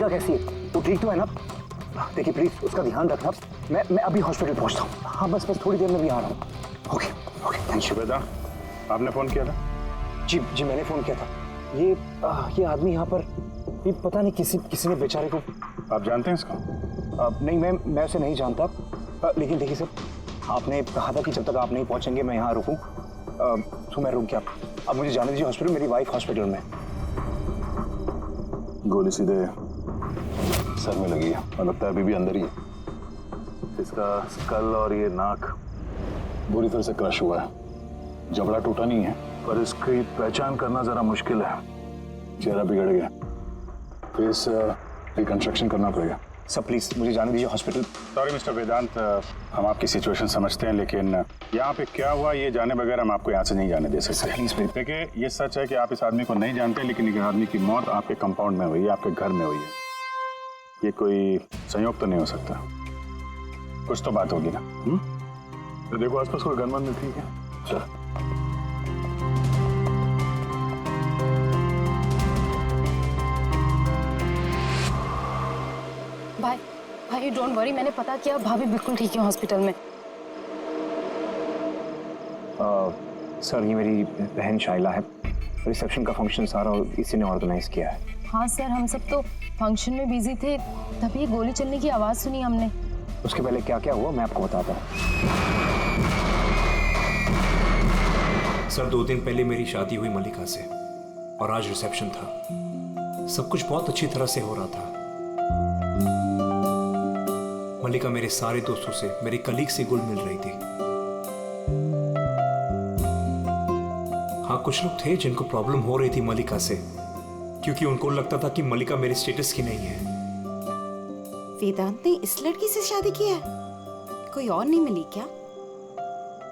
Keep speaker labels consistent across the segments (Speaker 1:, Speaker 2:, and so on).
Speaker 1: मलिका कैसी है? वो ठीक तो है ना? देखिए प्लीज उसका ध्यान रखना। मैं अभी हॉस्पिटल पहुंचता हूँ। हाँ बस थोड़ी देर में भी आ रहा हूँ। Okay okay thank you.
Speaker 2: Shubheda, आपने फोन किया था?
Speaker 1: जी मैंने फोन किया था। ये आदमी यहाँ पर, ये पता नहीं किसी ने बेचारे को।
Speaker 2: आप जानते हैं इसको?
Speaker 1: नहीं मैं उसे नहीं जानता। लेकिन देखिए सर, आपने कहा था कि जब तक आप नहीं पहुंचेंगे मैं यहाँ रुकूं, तो मैं रुक गया। अब मुझे जाने दीजिए हॉस्पिटल, मेरी वाइफ हॉस्पिटल में।
Speaker 2: गोली सीधे सर में लगी है और लगता है अभी भी अंदर ही है। इसका स्कल और ये नाक बुरी तरह से क्रश हुआ है। जबड़ा टूटा नहीं है पर इसकी पहचान करना जरा मुश्किल है। चेहरा बिगड़ गया, फेस रिकंस्ट्रक्शन करना पड़ेगा।
Speaker 1: सर प्लीज मुझे जाने दीजिए हॉस्पिटल।
Speaker 2: सॉरी मिस्टर वेदांत, हम आपकी सिचुएशन समझते हैं लेकिन यहाँ पे क्या हुआ ये जाने बगैर हम आपको यहाँ से नहीं जाने दे सकते।
Speaker 1: प्लीज
Speaker 2: देखिए ये सच है कि आप इस आदमी को नहीं जानते, लेकिन एक आदमी की मौत आपके कंपाउंड में हुई है, आपके घर में हुई है। ये कोई संयोग तो नहीं हो सकता, कुछ तो बात होगी ना? तो देखो आसपास कोई गनमन में, ठीक है? चल
Speaker 3: भाई डोंट वरी, मैंने पता किया, भाभी बिल्कुल ठीक है हॉस्पिटल में।
Speaker 1: सर ये मेरी बहन शाइला है। रिसेप्शन का फंक्शन सारा इसी ने ऑर्गेनाइज किया है।
Speaker 3: हाँ सर, हम सब तो फंक्शन में बिजी थे, तभी गोली चलने की आवाज सुनी हमने।
Speaker 1: उसके पहले क्या क्या हुआ मैं आपको बताता हूँ।
Speaker 4: सर 2 दिन पहले मेरी शादी हुई मलिका से और आज रिसेप्शन था। सब कुछ बहुत अच्छी तरह से हो रहा था। मलिका मेरे सारे दोस्तों से, मेरे कलीग से गुल मिल रही थी। हाँ कुछ लोग थे जिनको प्रॉब्लम हो रही थी मलिका से, क्योंकि उनको लगता था कि मलिका मेरे स्टेटस की नहीं है।
Speaker 5: वेदांत ने इस लड़की से शादी की है? कोई और नहीं मिली क्या?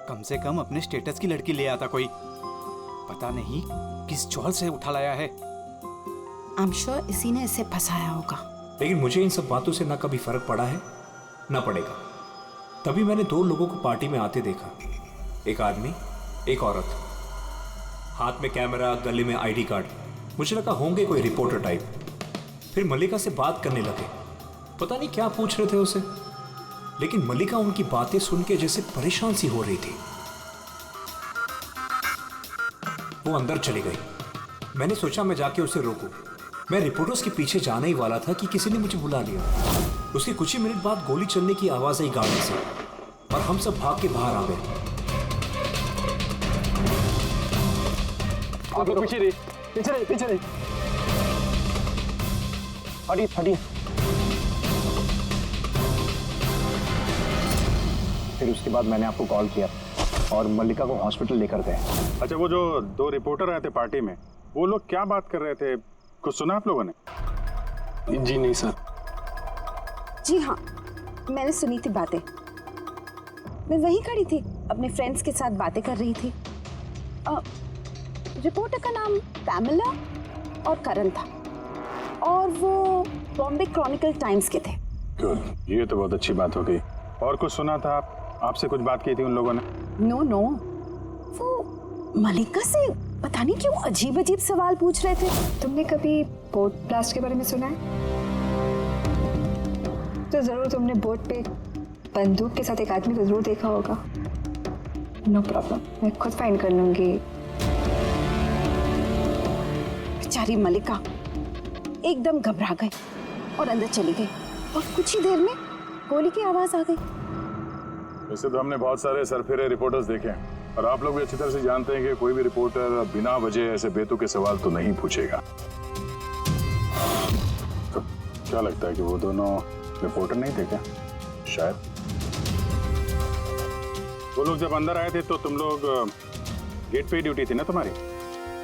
Speaker 6: कम से कम अपने स्टेटस की लड़की ले आता कोई। पता नहीं किस चौल से उठा लाया है।
Speaker 5: आई एम श्योर इसी ने इसे फंसाया होगा।
Speaker 4: लेकिन मुझे इन सब बातों से ना कभी फर्क पड़ा है ना पड़ेगा। तभी मैंने 2 लोगों को पार्टी में आते देखा, एक आदमी एक औरत, हाथ में कैमरा, गले में आईडी कार्ड। मुझे लगा होंगे कोई रिपोर्टर टाइप। फिर मलिका से बात करने लगे, पता नहीं क्या पूछ रहे थे उसे, लेकिन मलिका उनकी बातें सुन के जैसे परेशान सी हो रही थी। वो अंदर चली गई। मैंने सोचा मैं जाके उसे रोकूं। मैं रिपोर्टर्स के पीछे जाने ही वाला था कि किसी ने मुझे बुला लिया। उसके कुछ ही मिनट बाद गोली चलने की आवाज आई गाड़ी से और हम सब भाग के बाहर आ गए।
Speaker 1: पीछे रही। हटिए। फिर उसके बाद मैंने आपको कॉल किया और मल्लिका को हॉस्पिटल लेकर गए।
Speaker 2: अच्छा, वो जो 2 रिपोर्टर आए थे पार्टी में, वो लोग क्या बात कर रहे थे? कुछ सुना आप लोगों ने?
Speaker 7: जी नहीं सर।
Speaker 5: जी हाँ, मैंने सुनी थी बातें। मैं वहीं खड़ी थी, अपने फ्रेंड्स के साथ बातें कर रही थी। रिपोर्टर का नाम पैमेला और करण था और वो बॉम्बे क्रॉनिकल टाइम्स के थे।
Speaker 2: गुड, ये तो बहुत अच्छी बात हो गई। और कुछ सुना था आपसे कुछ बात की थी उन लोगों ने?
Speaker 5: नो, वो मलिका से पता नहीं क्यों अजीब सवाल पूछ रहे थे।
Speaker 8: तुमने कभी बोट ब्लास्ट के बारे में सुना है? तो जरूर तुमने बोट पे बंदूक के साथ एक आदमी को जरूर देखा होगा। नो प्रॉब्लम, मैं खुद फाइंड कर लूंगी।
Speaker 5: बेचारी मलिका एकदम घबरा गई और अंदर चली गई और कुछ ही देर में गोली की आवाज आ गई।
Speaker 2: वैसे तो हमने बहुत सारे सरफिरे रिपोर्टर्स देखे हैं और आप लोग भी अच्छी तरह से जानते हैं कि कोई भी रिपोर्टर बिना वजह ऐसे बेतुके सवाल तो नहीं पूछेगा। तो क्या लगता है कि वो दोनों रिपोर्टर नहीं थे क्या? शायद वो लोग जब अंदर आए थे तो तुम लोग गेट पे ही ड्यूटी थी ना तुम्हारी?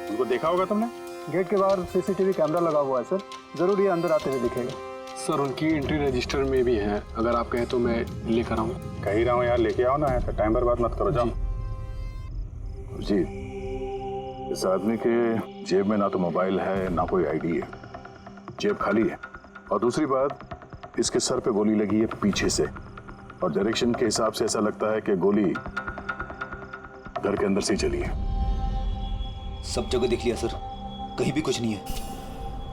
Speaker 2: उनको देखा होगा तुमने?
Speaker 7: गेट के बाहर सीसीटीवी कैमरा लगा हुआ है सर, जरूर ये अंदर आते हुए दिखेगा। सर उनकी एंट्री रजिस्टर में भी है, अगर आप कहें तो मैं लेकर आऊँ।
Speaker 2: कह ही रहा हूँ यार, लेके आओ ना, तो टाइम बर्बाद मत करो, जाओ। जी, इस आदमी के जेब में ना तो मोबाइल है ना कोई आईडी है, जेब खाली है। और दूसरी बात, इसके सर पे गोली लगी है पीछे से और डायरेक्शन के हिसाब से ऐसा लगता है कि गोली घर के अंदर से ही चली है।
Speaker 9: सब जगह देख लिया सर, कहीं भी कुछ नहीं है।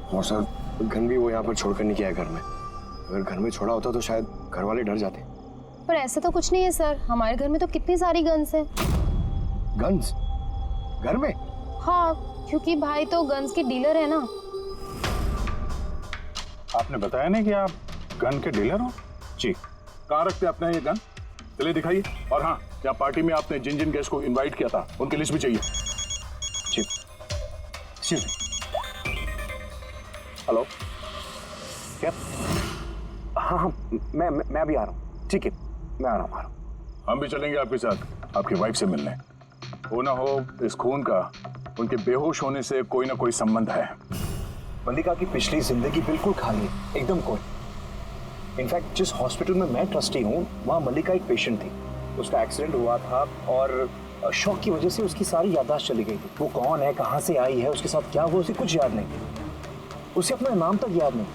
Speaker 1: और सर
Speaker 9: गन भी वो यहाँ पर छोड़कर नहीं गया है घर में। अगर घर में छोड़ा होता तो शायद घर वाले डर जाते।
Speaker 3: पर ऐसा तो कुछ नहीं है सर, हमारे घर में तो कितनी सारी गन्स हैं।
Speaker 9: गन्स घर में?
Speaker 3: हाँ, क्योंकि भाई तो गन्स के डीलर है ना।
Speaker 2: आपने बताया नहीं कि आप गन के डीलर हो? जी। कहाँ रखते अपने ये गन? चलिए दिखाइए। और हाँ, क्या पार्टी में आपने जिन जिन गेस्ट को इनवाइट किया था उनकी लिस्ट भी चाहिए।
Speaker 1: जी जी। हेलो, क्या? हाँ हाँ, मैं अभी आ रहा हूँ। ठीक है, मैं आ रहा हूँ।
Speaker 2: हम भी चलेंगे आपके साथ आपकी वाइफ से मिलने। हो ना हो इस खून का उनके बेहोश होने से कोई ना कोई संबंध है।
Speaker 1: मल्लिका की पिछली जिंदगी बिल्कुल खाली है, एकदम कोई। इनफैक्ट जिस हॉस्पिटल में मैं ट्रस्टी हूँ वहाँ मल्लिका एक पेशेंट थी। उसका एक्सीडेंट हुआ था और शॉक की वजह से उसकी सारी याददाश्त चली गई थी। वो कौन है, कहाँ से आई है, उसके साथ क्या हुआ, उसे कुछ याद नहीं। उसे अपना नाम तक याद नहीं।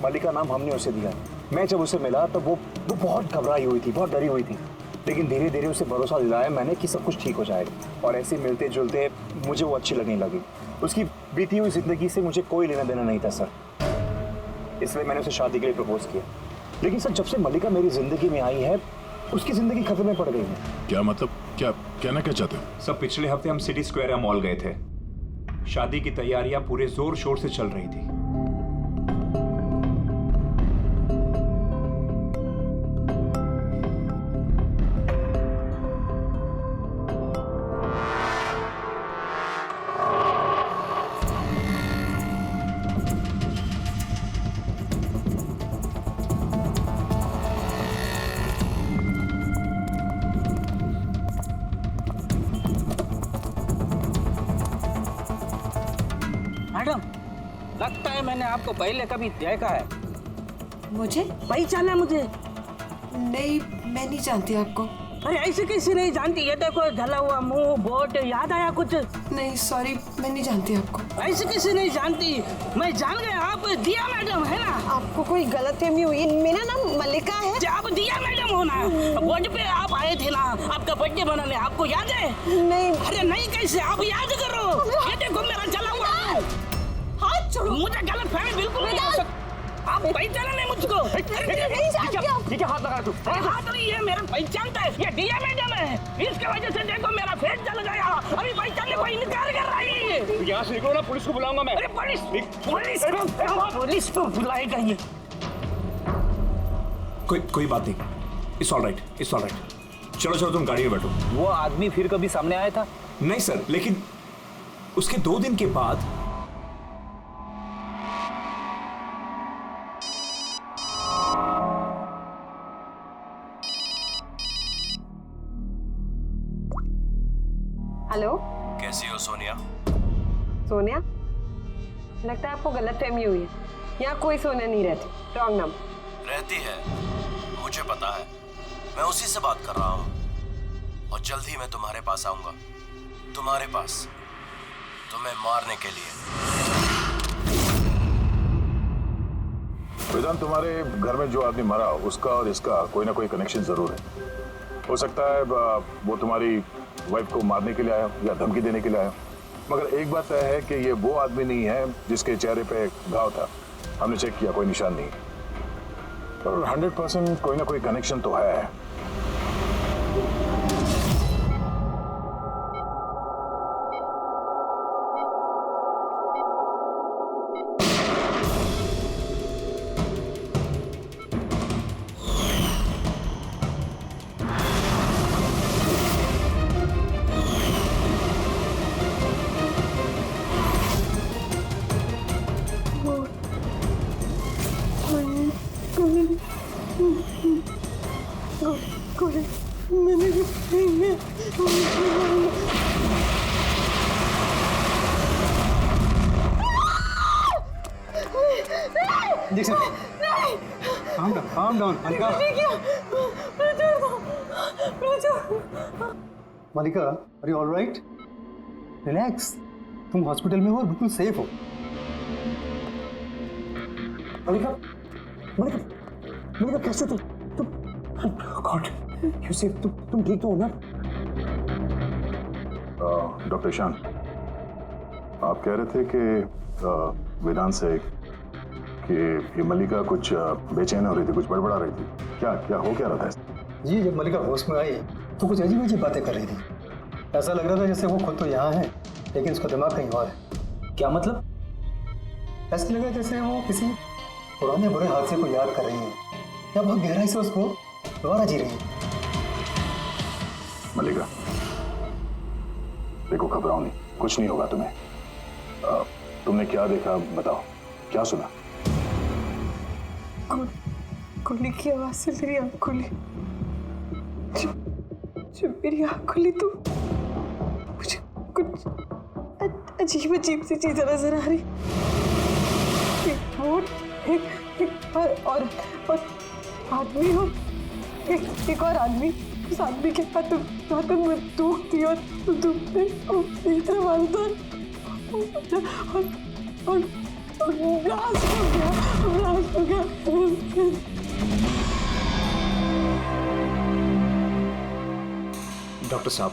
Speaker 1: मल्लिका नाम हमने उसे दिया। मैं जब उसे मिला तब वो बहुत घबराई हुई थी, बहुत डरी हुई थी। लेकिन धीरे धीरे उसे भरोसा दिलाया मैंने कि सब कुछ ठीक हो जाएगा। और ऐसे मिलते जुलते मुझे वो अच्छी लगने लगी। उसकी बीती हुई जिंदगी से मुझे कोई लेना देना नहीं था सर, इसलिए मैंने उसे शादी के लिए प्रपोज किया। लेकिन सर, जब से मल्लिका मेरी जिंदगी में आई है उसकी जिंदगी खतरे में पड़ गई है।
Speaker 2: क्या मतलब? क्या कहना क्या चाहते हो?
Speaker 4: सब पिछले हफ्ते हम सिटी स्क्वायर मॉल गए थे। शादी की तैयारियां पूरे जोर शोर से चल रही थी।
Speaker 10: मैडम, लगता है मैंने आपको पहले कभी देखा है।
Speaker 11: मुझे?
Speaker 10: पहचाना मुझे?
Speaker 11: नहीं, मैं नहीं जानती आपको।
Speaker 10: अरे ऐसे कैसे नहीं जानती? ये देखो, ढला हुआ मुंह, बोट, याद आया कुछ?
Speaker 11: नहीं सॉरी, मैं नहीं जानती आपको।
Speaker 10: ऐसे कैसे नहीं जानती? मैं जान गया, आप दिया मैडम है ना?
Speaker 11: आपको कोई गलतफहमी हुई। मेरा नाम मल्लिका है।
Speaker 10: आप दिया मैडम हो ना? बोर्ड पे आप आए थे ना आपका बर्थडे मनाने, आपको याद है?
Speaker 11: नहीं।
Speaker 10: अरे नहीं कैसे, आप याद करो। ये देखो मेरा जला हुआ
Speaker 11: हाथ छोड़ो।
Speaker 10: मुझे गलतफहमी बिल्कुल नहीं हो सकती। आप पहचाना नहीं मुझको?
Speaker 1: ठीक है, हाथ लगा तू।
Speaker 10: हाथ नहीं है, मेरा पहचानता है। ये दिया मैडम है, इसके वजह से देखो मेरा फेस जल गया। अभी पहचानने को इनकार कर रही है।
Speaker 1: यहाँ से निकलो ना, पुलिस को बुलाऊंगा मैं।
Speaker 10: अरे पुलिस को बुलाएगा ये।
Speaker 4: कोई बात नहीं, it's all right, it's all right. चलो तुम गाड़ी में बैठो।
Speaker 6: वो आदमी फिर कभी सामने आया था?
Speaker 4: नहीं सर, लेकिन उसके 2 दिन के बाद
Speaker 8: हेलो,
Speaker 6: कैसी हो सोनिया?
Speaker 8: सोनिया? लगता है आपको गलतफहमी हुई है। यहाँ कोई सोनिया नहीं रहती। Wrong number.
Speaker 6: रहती है, मुझे पता है। मैं उसी से बात कर रहा हूँ और जल्द ही मैं तुम्हारे पास आऊंगा। तुम्हारे पास, तुम्हें मारने के लिए।
Speaker 2: वेदांत, तुम्हारे घर में जो आदमी मरा उसका और इसका कोई ना कोई कनेक्शन जरूर है। हो सकता है वो तुम्हारी वाइफ को मारने के लिए आया या धमकी देने के लिए आया, मगर एक बात तय है कि ये वो आदमी नहीं है जिसके चेहरे पे घाव था। हमने चेक किया, कोई निशान नहीं, और 100% कोई ना कोई कनेक्शन तो है।
Speaker 7: Calm down, Malika. Malika, are you all right? Relax. तुम हॉस्पिटल में हो और बिल्कुल सेफ हो।
Speaker 1: मल्लिका, मल्लिका, मल्लिका कैसे तुम गॉड, यू सेफ? तुम ठीक तो हो ना?
Speaker 2: डॉक्टर ईशान, आप कह रहे थे कि वेदांत से कि ये मल्लिका कुछ बेचैन हो रही थी, कुछ बड़बड़ा रही थी। क्या क्या हो क्या रहा था?
Speaker 7: जी जब मल्लिका होश में आई तो कुछ अजीब अजीब बातें कर रही थी। ऐसा लग रहा था जैसे वो खुद तो यहाँ है लेकिन उसका दिमाग कहीं और है।
Speaker 1: क्या मतलब?
Speaker 7: ऐसा लगा जैसे वो किसी पुराने बुरे हादसे को याद कर रही है या बहुत गहराई से उसको दोबारा जी रही है।
Speaker 2: मल्लिका देखो, घबराओ नहीं, कुछ नहीं होगा तुम्हें। तुमने क्या देखा बताओ, क्या सुना?
Speaker 11: गोली की आवाज से मेरी आँख खुली। जब मेरी आँख खुली तो मुझे कुछ अजीब अजीब सी चीजें नजर आ रही। एक बोट, एक और आदमी हो, एक और आदमी। उस आदमी के हाथ में बंदूक थी और बंदूक पे तीसरा मारता और ब्लास्ट हो गया।
Speaker 4: डॉक्टर साहब,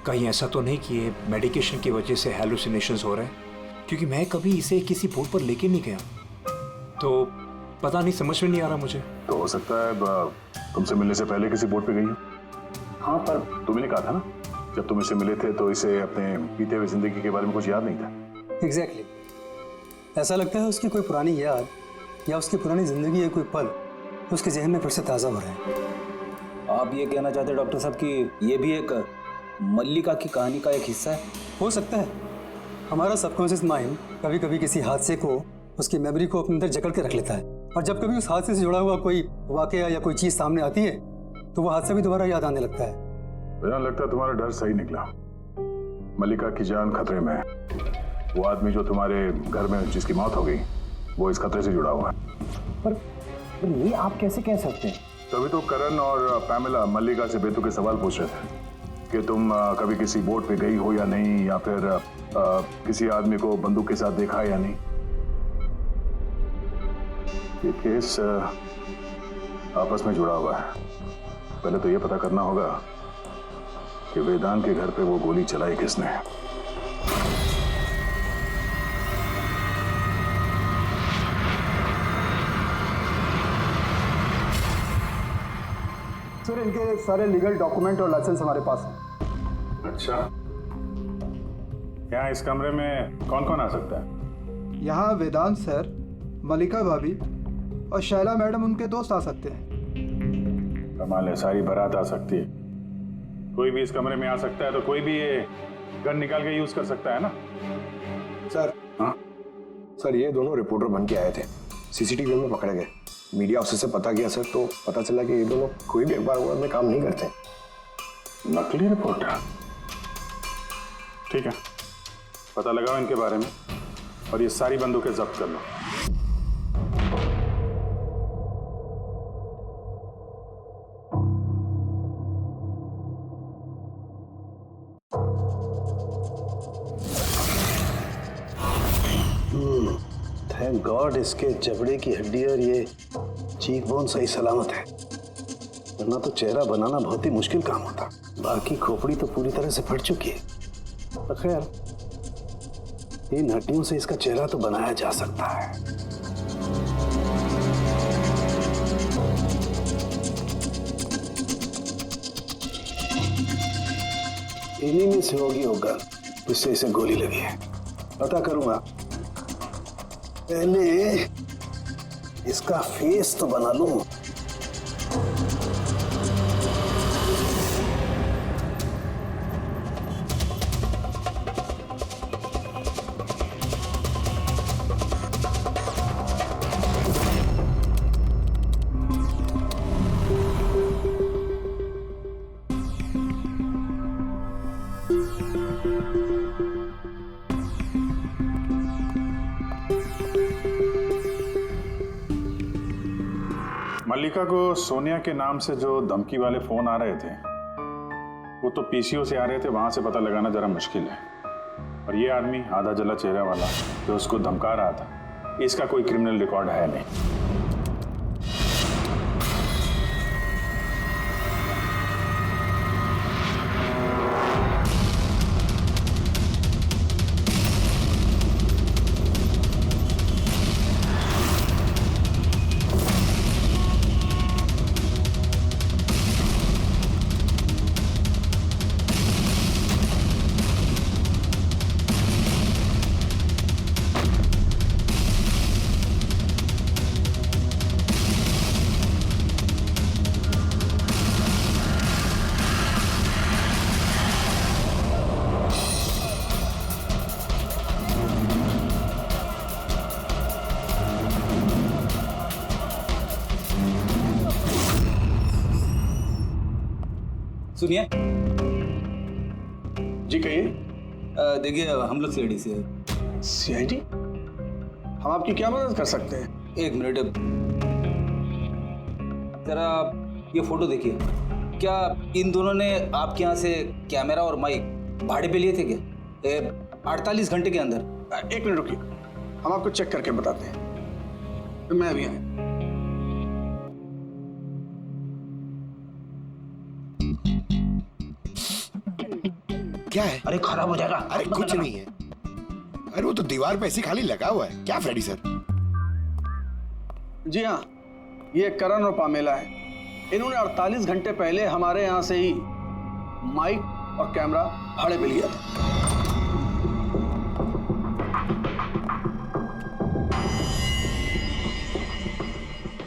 Speaker 4: कहीं ऐसा तो नहीं कि ये मेडिकेशन की वजह से हैलुसिनेशंस हो रहे हैं? क्योंकि मैं कभी इसे किसी बोर्ड पर लेके नहीं गया, तो पता नहीं, समझ में नहीं आ रहा मुझे।
Speaker 2: तो हो सकता है तुमसे मिलने से पहले किसी बोर्ड पे गई हो। हाँ, पर तुमने कहा था ना जब तुम इसे मिले थे तो इसे अपने बीते हुए जिंदगी के बारे में कुछ याद नहीं था।
Speaker 7: एग्जैक्टली। ऐसा लगता है उसकी कोई पुरानी याद या उसकी पुरानी जिंदगी या कोई पल उसके जहन में फिर से ताज़ा हो रहा है।
Speaker 1: आप ये कहना चाहते हैं डॉक्टर साहब कि ये भी एक मल्लिका की कहानी का एक हिस्सा है?
Speaker 7: हो सकता है। हमारा सबकॉन्शियस माइंड कभी कभी किसी हादसे को, उसकी मेमोरी को अपने अंदर जकड़ के रख लेता है, और जब कभी उस हादसे से जुड़ा हुआ कोई वाकया या कोई चीज़ सामने आती है तो वो हादसा भी दोबारा याद आने लगता है।
Speaker 2: मुझे लगता है तुम्हारा डर सही निकला। मल्लिका की जान खतरे में है। वो आदमी जो तुम्हारे घर में जिसकी मौत हो गई वो इस खतरे से जुड़ा हुआ है।
Speaker 1: पर ये आप कैसे कह सकते हैं?
Speaker 2: तभी तो करण और पैमिला मल्लिका से बेतुके सवाल पूछ रहे थे कि तुम कभी किसी बोट पे गई हो या नहीं, या फिर किसी आदमी को बंदूक के साथ देखा है या नहीं। ये केस आपस में जुड़ा हुआ है। पहले तो ये पता करना होगा कि वेदांत के घर पे वो गोली चलाई किसने।
Speaker 7: सर इनके सारे लीगल डॉक्यूमेंट और लाइसेंस हमारे पास हैं।
Speaker 2: अच्छा, यहाँ इस कमरे में कौन कौन आ सकता है?
Speaker 12: यहाँ वेदांत सर, मल्लिका भाभी और शैला मैडम उनके दोस्त आ सकते हैं।
Speaker 2: कमाल है, सारी बारात आ सकती है। कोई भी इस कमरे में आ सकता है, तो कोई भी ये गन निकाल के यूज कर सकता है ना?
Speaker 9: सर। हाँ सर, ये दोनों रिपोर्टर बन के आए थे, सीसीटीवी में पकड़े गए। मीडिया ऑफिसर से पता किया सर, तो पता चला कि ये दोनों कोई भी अखबार में काम नहीं करते।
Speaker 2: नकली रिपोर्टर? ठीक है, पता लगाओ इनके बारे में और ये सारी बंदूकें जब्त कर लो।
Speaker 13: थैंक गॉड इसके जबड़े की हड्डी और ये चीक बोन सही सलामत है, वरना तो चेहरा बनाना बहुत ही मुश्किल काम होता। बाकी खोपड़ी तो पूरी तरह से फट चुकी है, पर खैर इन हड्डियों से इसका चेहरा तो बनाया जा सकता है। इन्हीं में से होगी वो गन जिससे इसे गोली लगी है। पता करूंगा, पहले इसका फेस तो बना लूं।
Speaker 2: मल्लिका को सोनिया के नाम से जो धमकी वाले फोन आ रहे थे वो तो पीसीओ से आ रहे थे, वहां से पता लगाना जरा मुश्किल है। और ये आदमी आधा जला चेहरा वाला जो उसको धमका रहा था, इसका कोई क्रिमिनल रिकॉर्ड है नहीं।
Speaker 14: सुनिए
Speaker 9: जी कहिए।
Speaker 14: देखिए हम लोग सीआईडी से हैं।
Speaker 9: सीआईडी? हम आपकी क्या मदद कर सकते हैं?
Speaker 14: एक मिनट, जरा ये फोटो देखिए। क्या इन दोनों ने आपके यहाँ से कैमरा और माइक भाड़े पे लिए थे क्या 48 घंटे के अंदर?
Speaker 9: एक मिनट रुकिए, हम आपको चेक करके बताते हैं। मैं अभी आया।
Speaker 15: क्या है?
Speaker 6: अरे खराब हो जाएगा।
Speaker 15: अरे कुछ नहीं है। अरे वो तो दीवार पे ऐसे खाली लगा हुआ है। क्या फ्रेडी सर?
Speaker 9: जी हाँ, ये करण और पामेला है। इन्होंने 48 घंटे पहले हमारे यहाँ से ही माइक और कैमरा भाड़े पे लिया था।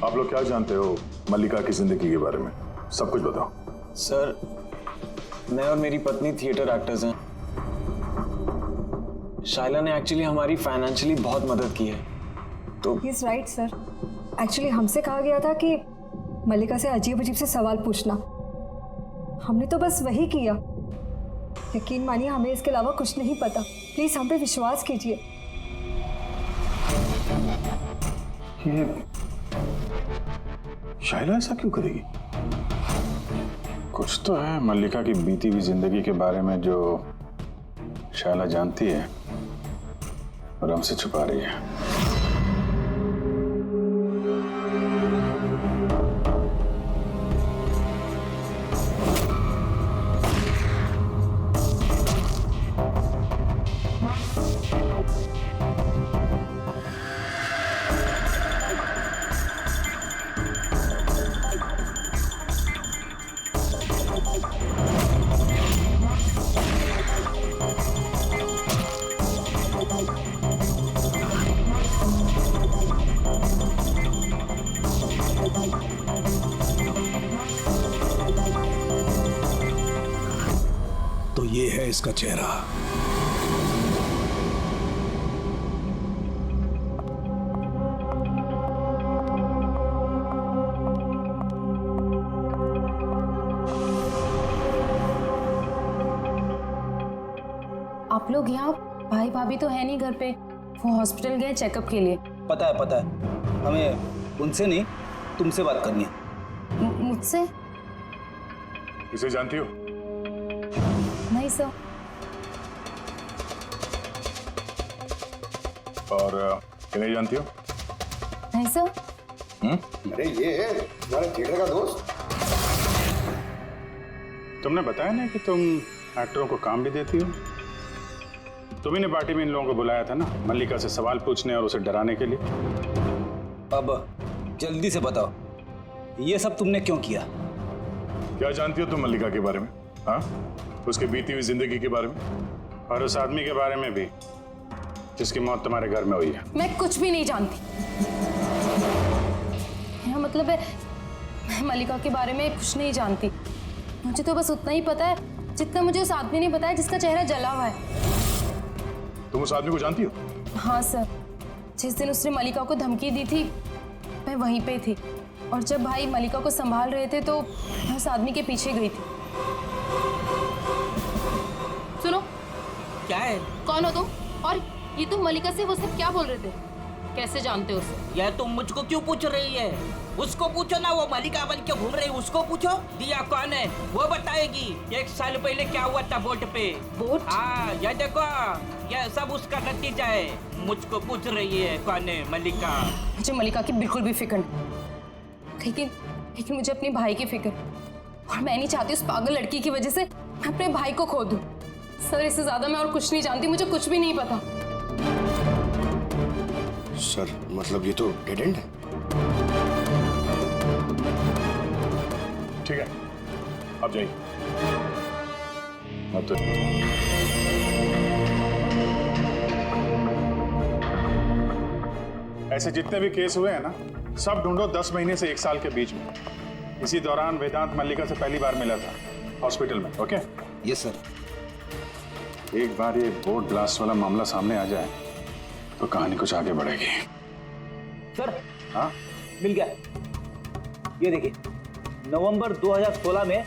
Speaker 2: आप लोग क्या जानते हो मल्लिका की जिंदगी के बारे में? सब कुछ बताओ।
Speaker 1: सर, मैं और मेरी पत्नी थिएटर एक्टर्स हैं। शाइला ने एक्चुअली हमारी फाइनेंशियली बहुत मदद की है। तो
Speaker 8: he is right sir. Actually हमसे कहा गया था कि मल्लिका से अजीब अजीब से सवाल पूछना। हमने तो बस वही किया। यकीन मानिए हमें इसके अलावा कुछ नहीं पता। प्लीज हम पे विश्वास कीजिए।
Speaker 2: ये शाइला ऐसा क्यों करेगी? कुछ तो है मल्लिका की बीती हुई जिंदगी के बारे में जो शाइला जानती है और हमसे छुपा रही है।
Speaker 15: तो ये है इसका चेहरा।
Speaker 3: आप लोग यहाँ, भाई भाभी तो है नहीं घर पे, वो हॉस्पिटल गए चेकअप के लिए।
Speaker 14: पता है, हमें उनसे नहीं तुमसे बात करनी है।
Speaker 3: मुझसे?
Speaker 2: इसे जानती हो?
Speaker 3: नहीं सर।
Speaker 2: और इन्हें जानती हो?
Speaker 3: नहीं सर।
Speaker 15: अरे ये है तुम्हारे थिएटर का दोस्त।
Speaker 2: तुमने बताया ना कि तुम एक्टरों को काम भी देती हो। तुम्ही ने पार्टी में इन लोगों को बुलाया था ना मल्लिका से सवाल पूछने और उसे डराने के लिए।
Speaker 14: अब जल्दी से बताओ, ये सब तुमने क्यों किया?
Speaker 2: क्या जानती हो तुम मल्लिका के बारे में? हाँ, उसकी बीती हुई जिंदगी के बारे में और उस आदमी के बारे में भी जिसकी मौत तुम्हारे घर में हुई है।
Speaker 3: मैं कुछ भी नहीं जानती। मेरा मतलब है मैं मल्लिका के बारे में कुछ नहीं जानती। मुझे तो बस उतना ही पता है जितना मुझे उस आदमी ने बताया जिसका चेहरा जला हुआ है।
Speaker 2: तुम उस आदमी को जानती हो?
Speaker 3: हाँ सर, जिस दिन उसने मल्लिका को धमकी दी थी मैं वहीं पे थी, और जब भाई मल्लिका को संभाल रहे थे तो मैं उस आदमी के पीछे गई थी।
Speaker 10: सुनो, क्या है?
Speaker 3: कौन हो तुम? और ये तुम मल्लिका से वो सब क्या बोल रहे थे? कैसे जानते हो उसे?
Speaker 10: यह तुम मुझको क्यों पूछ रही है? उसको पूछो ना, वो मल्लिका बन के घूम रही, उसको पूछो। दिया कौन है वो बताएगी। 1 साल पहले क्या हुआ था बोट पे।
Speaker 3: बोट?
Speaker 10: हाँ, यह देखो, यह सब उसका नतीजा है। मुझको पूछ रही है कौन है मल्लिका।
Speaker 3: मुझे मल्लिका की बिल्कुल भी फिक्र नहीं, लेकिन मुझे अपने भाई की फिक्र, और मैं नहीं चाहती उस पागल लड़की की वजह से मैं अपने भाई को खो दूं। सर, इससे ज्यादा मैं और कुछ नहीं जानती, मुझे कुछ भी नहीं पता।
Speaker 15: सर, मतलब ये तो डेड एंड है।
Speaker 2: ठीक है, अब जाइए। अब तो ऐसे जितने भी केस हुए हैं ना, सब ढूंढो 10 महीने से 1 साल के बीच में। इसी दौरान वेदांत मल्लिका से पहली बार मिला था हॉस्पिटल में। ओके?
Speaker 15: Yes sir.
Speaker 2: एक बार ये बोट ब्लास्ट वाला मामला सामने आ जाए तो कहानी कुछ आगे बढ़ेगी।
Speaker 14: सर,
Speaker 2: हाँ,
Speaker 14: मिल गया। ये देखिए, नवंबर 2016 में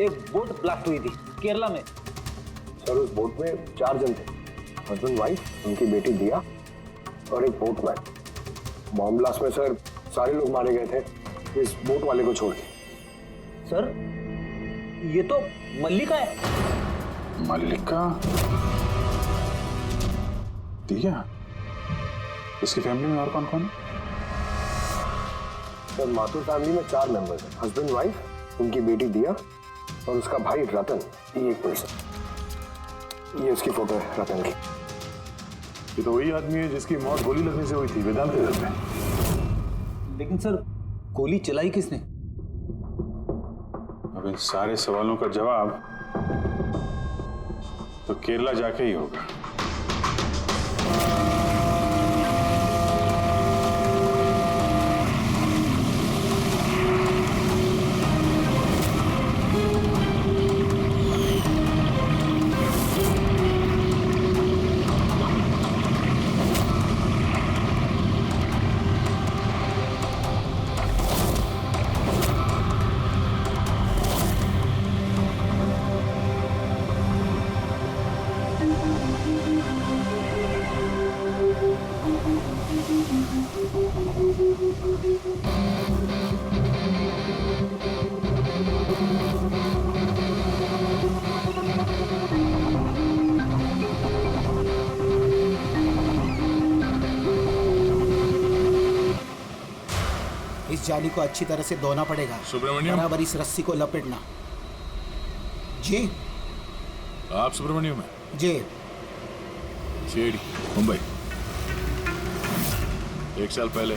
Speaker 14: एक बोट ब्लास्ट हुई थी केरला में।
Speaker 9: सर उस बोट में 4 जन थे, हस्बैंड वाइफ, उनकी बेटी दिया और एक बोटमैन। बॉम्ब ब्लास्ट में सर सारे लोग मारे गए थे इस बोट वाले को छोड़ के।
Speaker 14: सर ये तो मल्लिका है।
Speaker 2: मल्लिका? दिया? इसकी फैमिली में और कौन कौन है?
Speaker 9: सर माथुर फैमिली में 4 मेंबर्स हैं, हस्बैंड वाइफ, उनकी बेटी दिया और उसका भाई रतन, ये एक पर्सन। ये उसकी फोटो है रतन की।
Speaker 2: ये तो वही आदमी है जिसकी मौत गोली लगने से हुई थी वेदांत के घर में।
Speaker 14: लेकिन सर गोली चलाई किसने?
Speaker 2: अब इन सारे सवालों का जवाब तो केरला जाके ही होगा।
Speaker 16: इस जाली को अच्छी तरह से धोना पड़ेगा।
Speaker 2: सुब्रमण्यम,
Speaker 16: बराबर इस रस्सी को लपेटना। जी
Speaker 2: आप सुब्रमण्यम हैं?
Speaker 16: जी।
Speaker 2: सीडी, मुंबई। 1 साल पहले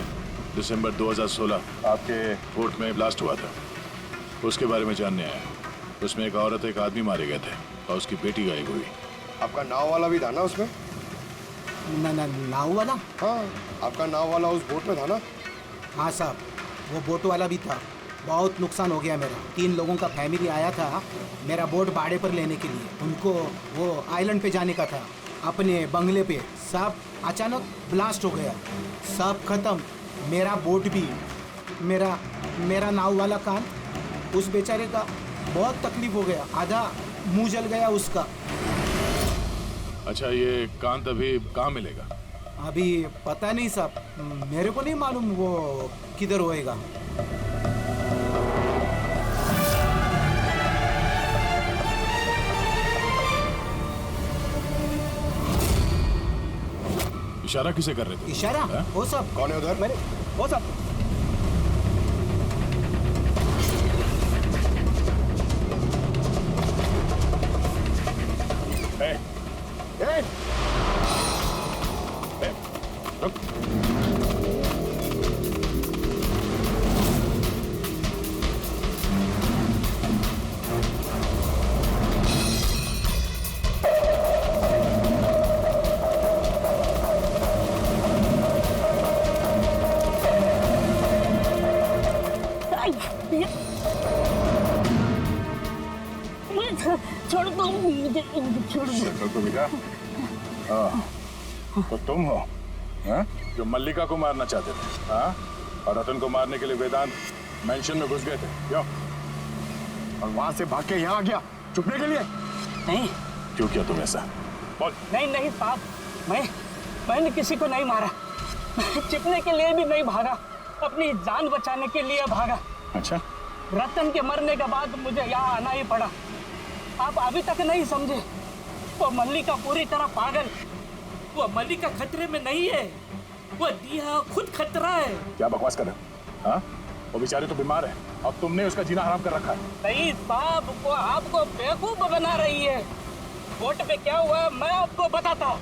Speaker 2: दिसंबर 2016 आपके कोर्ट में ब्लास्ट हुआ था, उसके बारे में जानने आया। उसमें एक औरत एक आदमी मारे गए थे और उसकी बेटी गायब हुई।
Speaker 9: आपका नाव वाला भी था ना उसमें?
Speaker 16: नाव वाला?
Speaker 9: हाँ, आपका नाव वाला उस बोट में था ना?
Speaker 16: हाँ साहब, वो बोट वाला भी था। बहुत नुकसान हो गया मेरा। 3 लोगों का फैमिली आया था मेरा बोट भाड़े पर लेने के लिए। उनको वो आइलैंड पे जाने का था, अपने बंगले पे। सब अचानक ब्लास्ट हो गया, सब खत्म। मेरा बोट भी, मेरा नाव वाला कान, उस बेचारे का बहुत तकलीफ हो गया। आधा मुंह जल गया उसका।
Speaker 2: अच्छा, ये कान तभी कहाँ मिलेगा?
Speaker 16: अभी पता नहीं साहब, मेरे को नहीं मालूम वो किधर होएगा।
Speaker 2: इशारा किसे कर रहे थे?
Speaker 16: इशारा? वो सब
Speaker 9: कौन है उधर?
Speaker 16: मैंने वो सब
Speaker 10: छोड़ दो मुझे, छोड़ दो।
Speaker 2: तो बेटा, तो तुम हो हैं? जो मल्लिका को मारना चाहते थे, हाँ? और रतन को मारने के लिए वेदांत मेंशन में घुस गए थे, क्यों?
Speaker 9: और वहां से भाग के यहाँ आ गया छुपने के लिए?
Speaker 10: नहीं।
Speaker 2: क्यों किया तुम ऐसा? बोल।
Speaker 10: नहीं साहब, मैंने किसी को नहीं मारा। छिपने के लिए भी नहीं भागा, अपनी जान बचाने के लिए भागा।
Speaker 2: अच्छा।
Speaker 10: रतन के मरने के बाद मुझे यहाँ आना ही पड़ा। आप अभी तक नहीं समझे, वो मल्लिका पूरी तरह पागल। वो मल्लिका खतरे में नहीं है, वो दिया खुद खतरा है।
Speaker 2: क्या बकवास कर रहे हो? हाँ? वो बेचारी तो बीमार है और तुमने उसका जीना हराम कर रखा है।
Speaker 10: नहीं साहब, वो आपको बेवकूफ बना रही है। कोर्ट पे क्या हुआ मैं आपको बताता हूँ।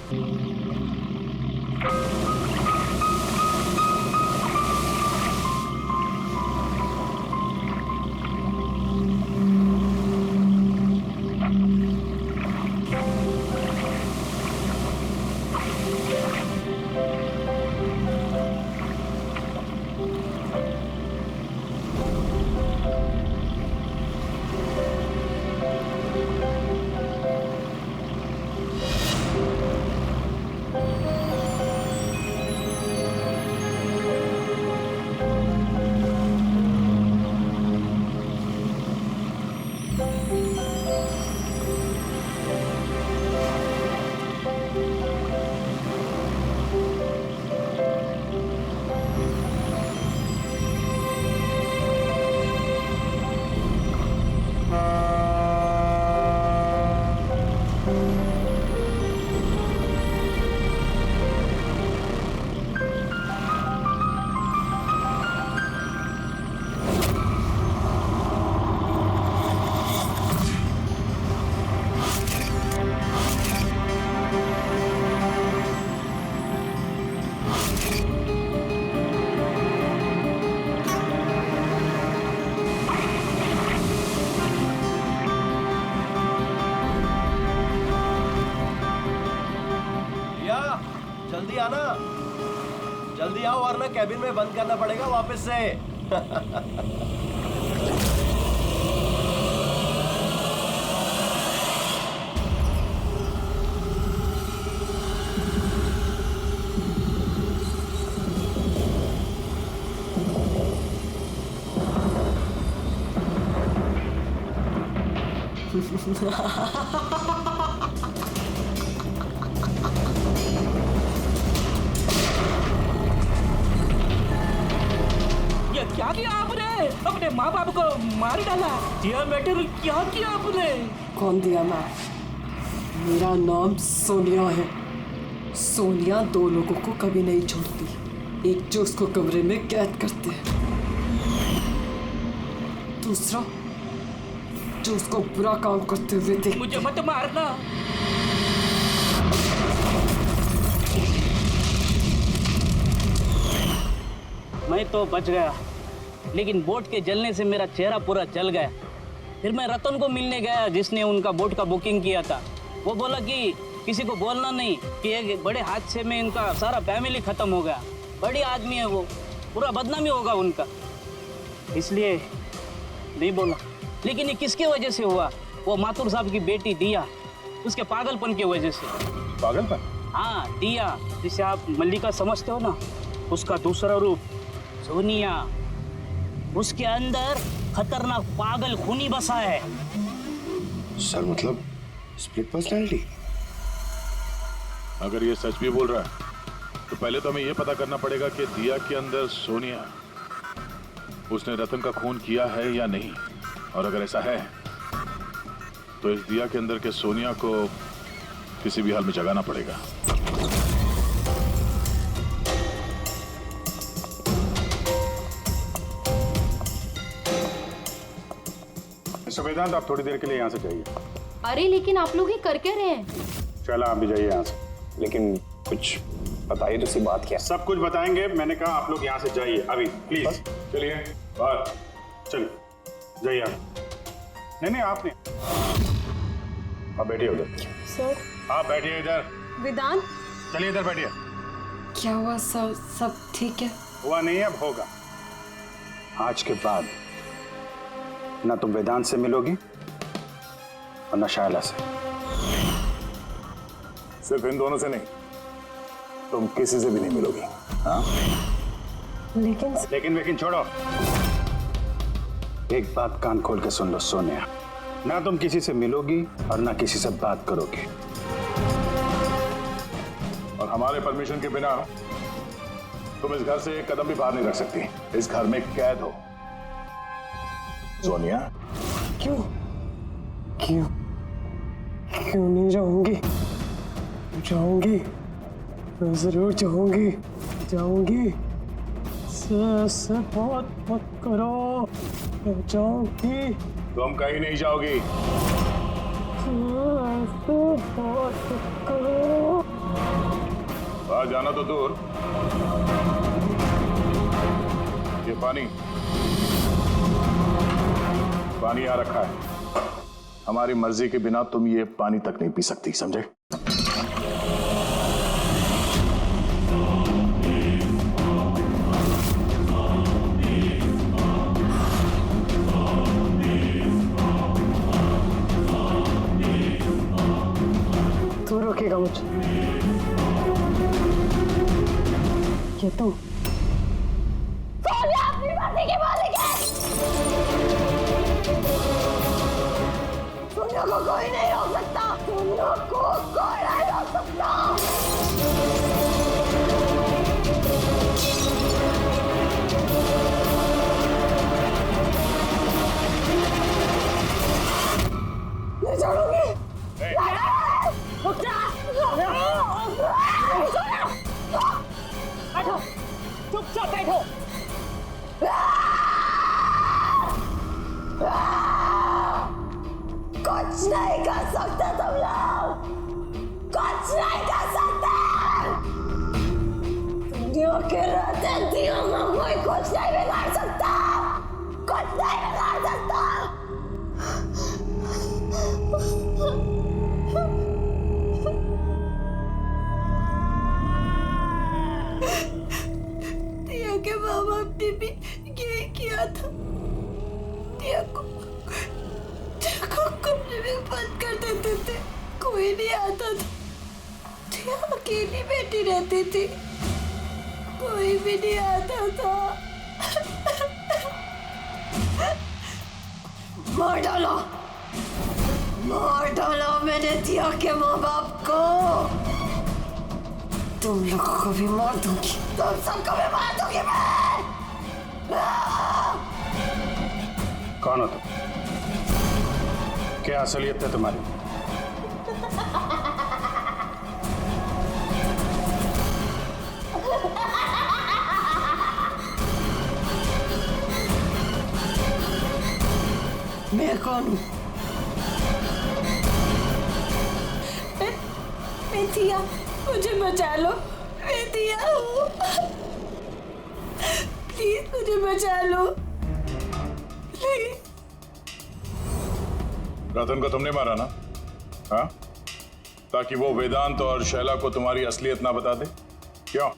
Speaker 6: वरना कैबिन में बंद करना पड़ेगा वापस से।
Speaker 10: ये क्या किया आपने? अपने माँ बाप को मार डाला। दिया मैटर क्या किया आपने?
Speaker 11: कौन दिया मैं? मेरा नाम सोनिया है। सोनिया दो लोगों को कभी नहीं छोड़ती। एक जो उसको कमरे में कैद करते हैं, दूसरा जो उसको बुरा काम करते हुए देख।
Speaker 10: मुझे मत मारना। मैं तो बच गया, लेकिन बोट के जलने से मेरा चेहरा पूरा जल गया। फिर मैं रतन को मिलने गया जिसने उनका बोट का बुकिंग किया था। वो बोला कि किसी को बोलना नहीं कि एक बड़े हादसे में इनका सारा फैमिली खत्म हो गया। बड़ी आदमी है वो, पूरा बदनामी होगा उनका, इसलिए नहीं बोला। लेकिन ये किसके वजह से हुआ? वो माथुर साहब की बेटी दिया, उसके पागलपन की वजह से।
Speaker 2: पागलपन?
Speaker 10: हाँ, दिया जिसे आप मल्लिका समझते हो ना, उसका दूसरा रूप सोनिया। उसके अंदर खतरनाक पागल खूनी बसा है।
Speaker 15: सर मतलब स्प्लिट पर्सनैलिटी?
Speaker 2: अगर ये सच भी बोल रहा है तो पहले तो हमें ये पता करना पड़ेगा कि दिया के अंदर सोनिया, उसने रतन का खून किया है या नहीं। और अगर ऐसा है तो इस दिया के अंदर के सोनिया को किसी भी हाल में जगाना पड़ेगा।
Speaker 17: मिस्टर वेदांत, आप थोड़ी देर के लिए यहाँ से जाइए।
Speaker 3: अरे लेकिन आप लोग ये कर क्या रहे हैं?
Speaker 17: चला, आप भी जाइए यहाँ से।
Speaker 1: लेकिन कुछ बताइए तो सी बात क्या?
Speaker 17: सब कुछ बताएंगे। मैंने कहा आप लोग यहाँ से जाइए अभी, प्लीज।
Speaker 2: चलिए बाहर,
Speaker 17: चलिए जाइए आप। नहीं आप नहीं,
Speaker 2: आप बैठिए उधर।
Speaker 8: सर।
Speaker 2: आप बैठिए इधर।
Speaker 8: वेदांत।
Speaker 17: चलिए इधर बैठिए।
Speaker 11: क्या हुआ? सब ठीक है?
Speaker 17: हुआ नहीं, अब होगा। आज के बाद ना तुम वेदांत से मिलोगी और ना शायला से।
Speaker 2: सिर्फ इन दोनों से नहीं, तुम किसी से भी नहीं मिलोगी। हाँ?
Speaker 17: लेकिन छोड़ो। एक बात कान खोल के सुन लो सोनिया, ना तुम किसी से मिलोगी और ना किसी से बात करोगी।
Speaker 2: और हमारे परमिशन के बिना तुम इस घर से एक कदम भी बाहर नहीं रख सकती। इस घर में कैद हो। सोनिया।
Speaker 11: क्यों नहीं जाऊंगी? मैं जरूर जाऊंगी। से बात मत करो, मैं जाऊंगी।
Speaker 2: तुम कहीं नहीं जाओगी।
Speaker 11: बात मत करो।
Speaker 2: बाहर जाना तो दूर, ये पानी यहाँ रखा है। हमारी मर्जी के बिना तुम ये पानी तक नहीं पी सकती, समझे?
Speaker 11: तू रोकेगा मुझे? क्या तू?
Speaker 18: सोनिया अपनी मर्जी की मालिक है। सोनिया को कोई नहीं रोक सकता। सोनिया को कोई नहीं रोक सकता। नहीं छोड़ूंगी।
Speaker 10: बैठो, चुपचाप बैठो।
Speaker 18: कुछ नहीं कर सकते तुम लोग, कुछ नहीं कर सकते। दुनिया के रहते दियों में कोई कुछ नहीं बिगाड़ सकता, कुछ नहीं बिगाड़ सकता। के माँ बाप ने भी यही किया था। दिया को कमरे में बंद कर देते थे, कोई नहीं आता था। दिया अकेली बैठी रहती थी, कोई भी नहीं आता था। मार डाला मैंने दिया के माँ बाप को। तुम लोगों को भी मार दूंगी, तुम सबको भी मार दूंगी मैं।
Speaker 17: कौन हो तुम? क्या असलियत है तुम्हारी?
Speaker 18: मैं कौन हूँ? मैं दिया, मुझे बचा लो। मैं दिया हूँ, प्लीज मुझे बचा लो, प्लीज।
Speaker 2: रतन को तुमने मारा ना? हाँ, ताकि वो वेदांत और शैला को तुम्हारी असलियत ना बता दे? क्यों?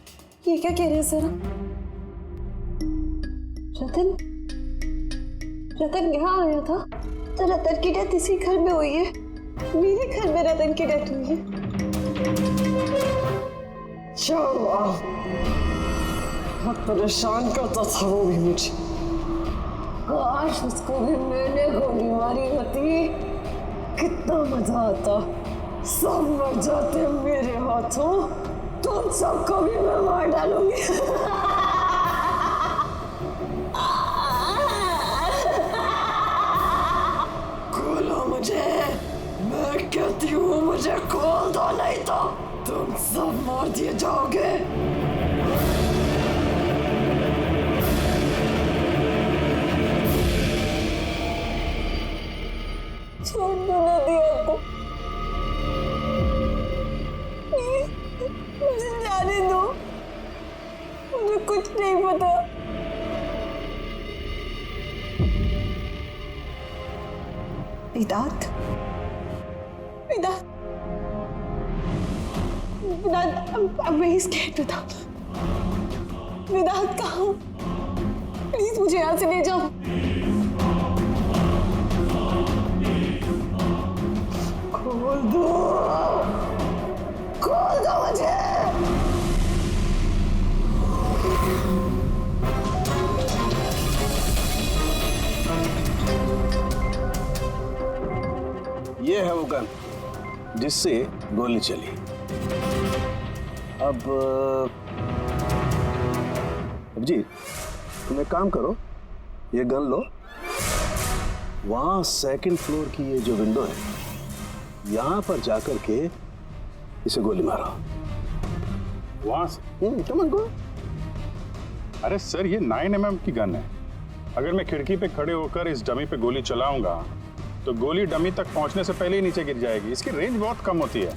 Speaker 8: ये क्या कह रहे हैं सर? रतन यहाँ आया था तो रतन की डेथ इसी घर में हुई है। मेरे घर में रतन की डेथ हुई है। बहुत परेशान करता था वो भी मुझे। काश उसको भी मैंने गोली मारी होती, कितना मजा आता। सब मर जाते मेरे हाथों, तुम सबको भी मैं मार डालूंगी। खोलो मुझे, मैं कहती हूँ मुझे खोल दो, नहीं तो तुम सब मार दिए जाओगे। छोड़ दो ना दिया को, मुझे जाने दो, मुझे कुछ नहीं पता। वेदांत, वेदांत, I'm very scared, वेदांत। वेदांत कहाँ हो? प्लीज मुझे यहाँ से ले जाओ। खोल दो मुझे।
Speaker 13: ये है वो गन जिससे गोली चली। अब जी तुम एक काम करो, ये गन लो, वहां सेकंड फ्लोर की ये जो विंडो है यहां पर जाकर के इसे गोली मारो।
Speaker 17: वहां से?
Speaker 13: कम गो।
Speaker 17: अरे सर, ये 9mm की गन है। अगर मैं खिड़की पे खड़े होकर इस डमी पे गोली चलाऊंगा तो गोली डमी तक पहुंचने से पहले ही नीचे गिर जाएगी। इसकी रेंज बहुत कम होती है,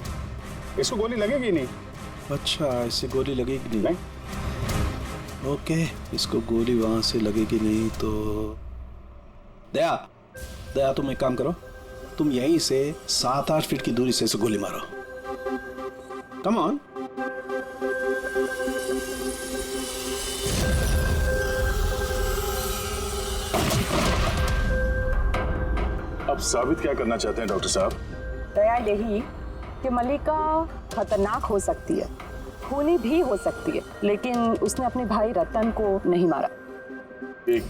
Speaker 17: इसको गोली लगेगी नहीं।
Speaker 13: अच्छा, इससे गोली लगेगी नहीं? ओके, इसको गोली वहां से लगेगी नहीं तो दया तुम एक काम करो, तुम यहीं से 7-8 फीट की दूरी से इसे गोली मारो। Come on.
Speaker 2: अब साबित क्या करना चाहते हैं डॉक्टर साहब?
Speaker 19: दया यही कि मल्लिका खतरनाक हो सकती है, खूनी भी हो सकती है, लेकिन उसने अपने भाई रतन को नहीं मारा।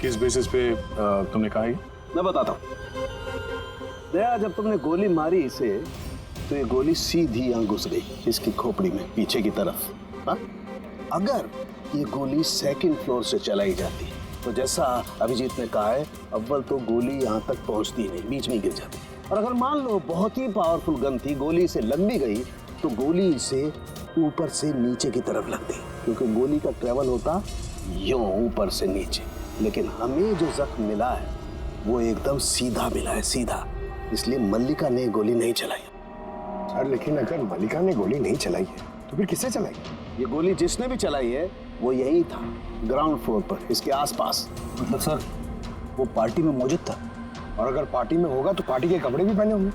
Speaker 2: किस बेसिस पे तुमने कहा ये?
Speaker 13: मैं बताता हूँ। दया, जब तुमने गोली मारी इसे तो ये गोली सीधी यहाँ घुस गई इसकी खोपड़ी में पीछे की तरफ। हा? अगर ये गोली सेकंड फ्लोर से चलाई जाती तो जैसा अभिजीत ने कहा है, अव्वल तो गोली यहाँ तक पहुँचती नहीं, बीच में गिर जाती। और अगर मान लो बहुत ही पावरफुल गन थी, गोली से लग भी गई तो गोली इसे ऊपर से नीचे की तरफ लगती, क्योंकि गोली का ट्रेवल होता यूं ऊपर से नीचे। लेकिन हमें जो जख्म मिला है वो एकदम सीधा मिला है, सीधा। इसलिए मल्लिका ने गोली नहीं चलाई।
Speaker 9: सर, लेकिन अगर मल्लिका ने गोली नहीं चलाई है तो फिर किसने चलाई?
Speaker 13: ये गोली जिसने भी चलाई है वो यही था, ग्राउंड फ्लोर पर, इसके आसपास।
Speaker 1: मतलब सर, वो पार्टी में मौजूद था?
Speaker 9: और अगर पार्टी में होगा तो पार्टी के कपड़े भी पहने होंगे।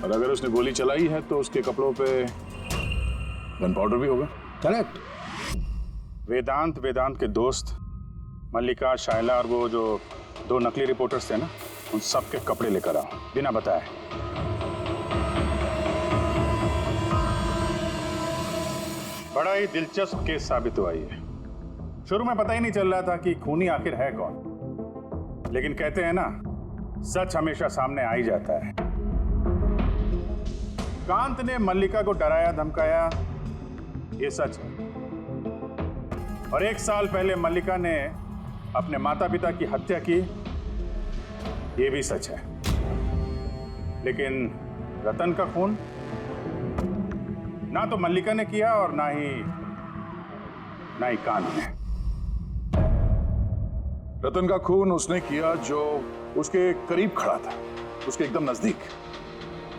Speaker 2: और अगर उसने गोली चलाई है तो उसके कपड़ों पे गन पाउडर भी होगा।
Speaker 9: करेक्ट।
Speaker 17: वेदांत के दोस्त मल्लिका, शायला और वो जो 2 नकली रिपोर्टर्स थे ना, उन सब के कपड़े लेकर आओ बिना बताए। बड़ा ही दिलचस्प केस साबित हुआ ये। शुरू में पता ही नहीं चल रहा था कि खूनी आखिर है कौन, लेकिन कहते हैं ना, सच हमेशा सामने आ ही जाता है। कांत ने मल्लिका को डराया धमकाया, ये सच है। और 1 साल पहले मल्लिका ने अपने माता पिता की हत्या की, ये भी सच है। लेकिन रतन का खून ना तो मल्लिका ने किया और ना ही कांत ने।
Speaker 2: रतन का खून उसने किया जो उसके करीब खड़ा था, उसके एकदम नजदीक,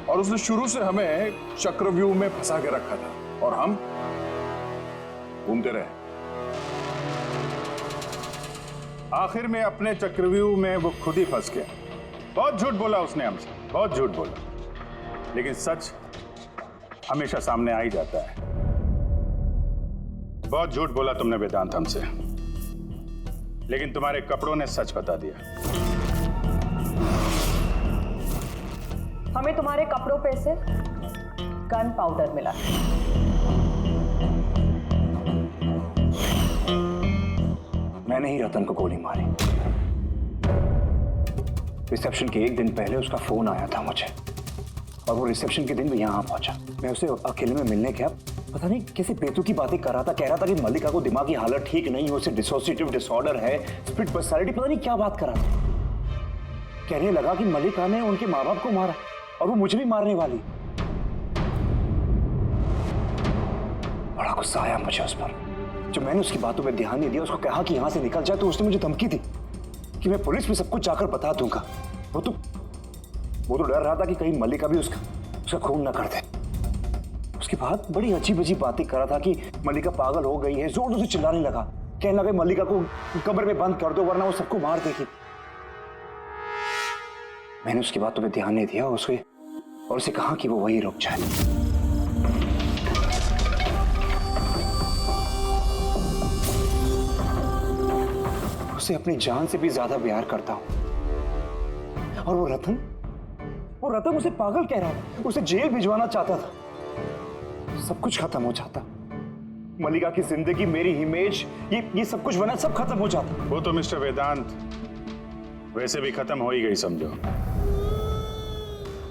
Speaker 2: और उसने शुरू से हमें चक्रव्यूह में फंसा के रखा था और हम घूमते रहे।
Speaker 17: आखिर में अपने चक्रव्यूह में वो खुद ही फंस गया। बहुत झूठ बोला उसने हमसे, बहुत झूठ बोला, लेकिन सच हमेशा सामने आ ही जाता है। बहुत झूठ बोला तुमने वेदांत हमसे, लेकिन तुम्हारे कपड़ों ने सच बता दिया।
Speaker 19: हमें तुम्हारे कपड़ों पे से गन पाउडर मिला।
Speaker 1: मैंने ही रतन को गोली मारी। रिसेप्शन के 1 दिन पहले उसका फोन आया था मुझे, और वो रिसेप्शन के दिन भी यहाँ पहुंचा। मैं उसे अकेले में मिलने गया, पता नहीं कैसे बेतुकी बातें कर रहा था। कह रहा था कि मल्लिका को दिमागी हालत ठीक नहीं है, उसे डिसोसिएटिव डिसऑर्डर है, स्प्लिट पर्सनालिटी, पता नहीं क्या बात कर रहा था। कहने लगा कि मल्लिका ने उनके माँ बाप को मारा और वो मुझे भी मारने वाली। बड़ा गुस्सा आया मुझे उस पर। जब मैंने उसकी बातों में ध्यान नहीं दिया, उसको कहा कि यहां से निकल जाए, तो उसने मुझे धमकी दी कि मैं पुलिस में सब कुछ जाकर बता दूंगा। वो तो डर रहा था कि कहीं मल्लिका भी उसका खून न कर दे। उसके बाद बड़ी अजीब अजीब बातें कर रहा था कि मल्लिका पागल हो गई है, जोर जोर से चिल्लाने लगा, कहने लगा मल्लिका को कब्र में बंद कर दो वरना वो सबको मार देगी। मैंने उसकी बातों पे ध्यान नहीं दिया और उसे कहा कि वो वहीं रुक जाए। उसे अपनी जान से भी ज्यादा प्यार करता हूं। और वो रतन उसे पागल कह रहा था, उसे जेल भिजवाना चाहता था। सब कुछ खत्म हो जाता, मल्लिका की जिंदगी, मेरी इमेज, ये सब कुछ बना, सब खत्म हो जाता।
Speaker 17: वो तो मिस्टर वेदांत वैसे भी खत्म हो ही गई समझो।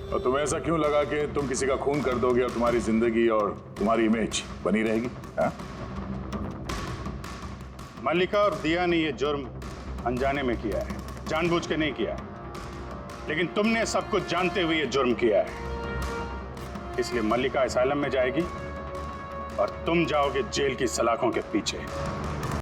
Speaker 2: और तुम्हें ऐसा क्यों लगा कि तुम किसी का खून कर दोगे और तुम्हारी जिंदगी और तुम्हारी इमेज बनी रहेगी? हा?
Speaker 17: मल्लिका और दिया ने ये जुर्म अनजाने में किया है, जानबूझ के नहीं किया है। लेकिन तुमने सब कुछ जानते हुए ये जुर्म किया है। इसलिए मल्लिका असाइलम में जाएगी और तुम जाओगे जेल की सलाखों के पीछे।